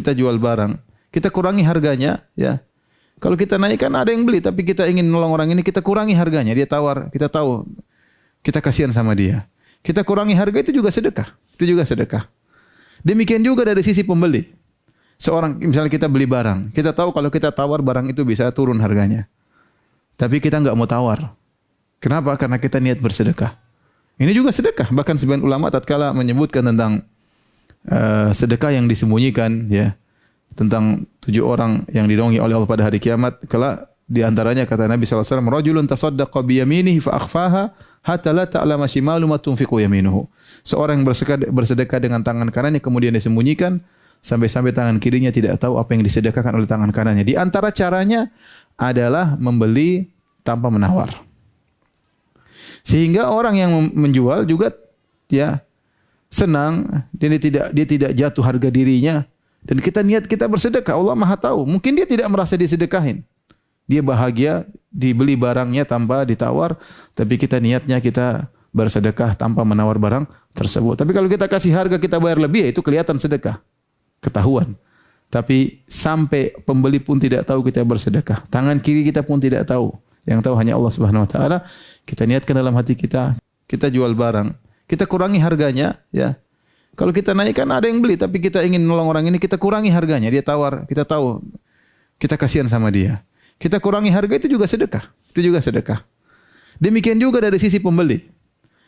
kita jual barang, kita kurangi harganya, ya. Kalau kita naikkan ada yang beli, tapi kita ingin nolong orang ini, kita kurangi harganya. Dia tawar, kita tahu, kita kasihan sama dia. Kita kurangi harga itu juga sedekah. Itu juga sedekah. Demikian juga dari sisi pembeli. Seorang misalnya kita beli barang, kita tahu kalau kita tawar barang itu bisa turun harganya. Tapi kita enggak mau tawar. Kenapa? Karena kita niat bersedekah. Ini juga sedekah. Bahkan sebagian ulama tatkala menyebutkan tentang sedekah yang disembunyikan, ya, tentang 7 orang yang dinaungi oleh Allah pada hari kiamat, kelak di antaranya kata Nabi sallallahu alaihi wasallam, rajulun tasaddaqa bi yaminihi fa akhfaha hatta la ta'lama shimalu ma tunfiqu yaminuhu. Seorang yang bersedekah dengan tangan kanannya kemudian disembunyikan sampai-sampai tangan kirinya tidak tahu apa yang disedekahkan oleh tangan kanannya. Di antara caranya adalah membeli tanpa menawar. Sehingga orang yang menjual juga, ya, senang, dia tidak jatuh harga dirinya, dan kita niat kita bersedekah. Allah Maha tahu. Mungkin dia tidak merasa disedekahin. Dia bahagia dibeli barangnya tanpa ditawar, tapi kita niatnya kita bersedekah tanpa menawar barang tersebut. Tapi kalau kita kasih harga, kita bayar lebih, ya itu kelihatan sedekah. Ketahuan. Tapi sampai pembeli pun tidak tahu kita bersedekah. Tangan kiri kita pun tidak tahu. Yang tahu hanya Allah Subhanahu wa taala. Kita niatkan dalam hati kita, kita jual barang, kita kurangi harganya, ya. Kalau kita naikkan ada yang beli, tapi kita ingin nolong orang ini, kita kurangi harganya. Dia tawar, kita tahu, kita kasihan sama dia. Kita kurangi harga itu juga sedekah. Itu juga sedekah. Demikian juga dari sisi pembeli.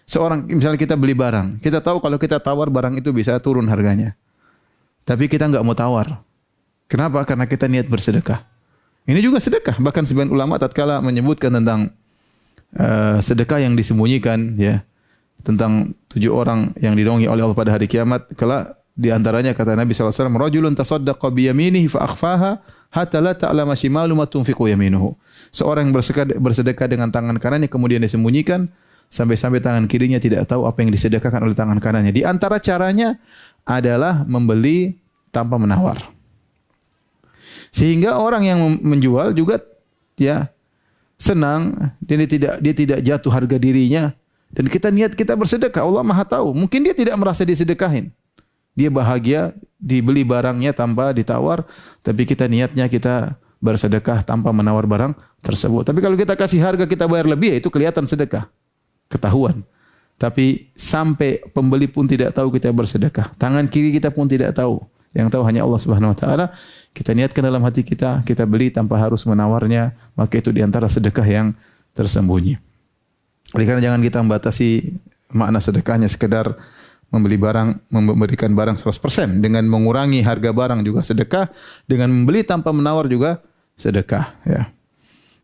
Seorang misalnya kita beli barang, kita tahu kalau kita tawar barang itu bisa turun harganya. Tapi kita enggak mau tawar. Kenapa? Karena kita niat bersedekah. Ini juga sedekah. Bahkan sebagian ulama tatkala menyebutkan tentang sedekah yang disembunyikan, ya, tentang 7 orang yang dinaungi oleh Allah pada hari kiamat, kelak di antaranya kata Nabi sallallahu alaihi wasallam, rajulun tasaddaqa bi yaminihi fa akhfaha hatta la ta'lama shimalu ma tunfiqu yaminuhu. Seorang yang bersedekah dengan tangan kanannya kemudian disembunyikan sampai-sampai tangan kirinya tidak tahu apa yang disedekahkan oleh tangan kanannya. Di antara caranya adalah membeli tanpa menawar. Sehingga orang yang menjual juga, ya, senang, dia tidak jatuh harga dirinya, dan kita niat kita bersedekah. Allah Maha tahu. Mungkin dia tidak merasa disedekahin. Dia bahagia dibeli barangnya tanpa ditawar, tapi kita niatnya kita bersedekah tanpa menawar barang tersebut. Tapi kalau kita kasih harga, kita bayar lebih, ya itu kelihatan sedekah. Ketahuan. Tapi sampai pembeli pun tidak tahu kita bersedekah. Tangan kiri kita pun tidak tahu. Yang tahu hanya Allah Subhanahu wa taala. Kita niatkan dalam hati kita, kita beli tanpa harus menawarnya, maka itu di antara sedekah yang tersembunyi. Oleh karena jangan kita membatasi makna sedekahnya sekedar membeli barang, memberikan barang 100%, dengan mengurangi harga barang juga sedekah, dengan membeli tanpa menawar juga sedekah, ya.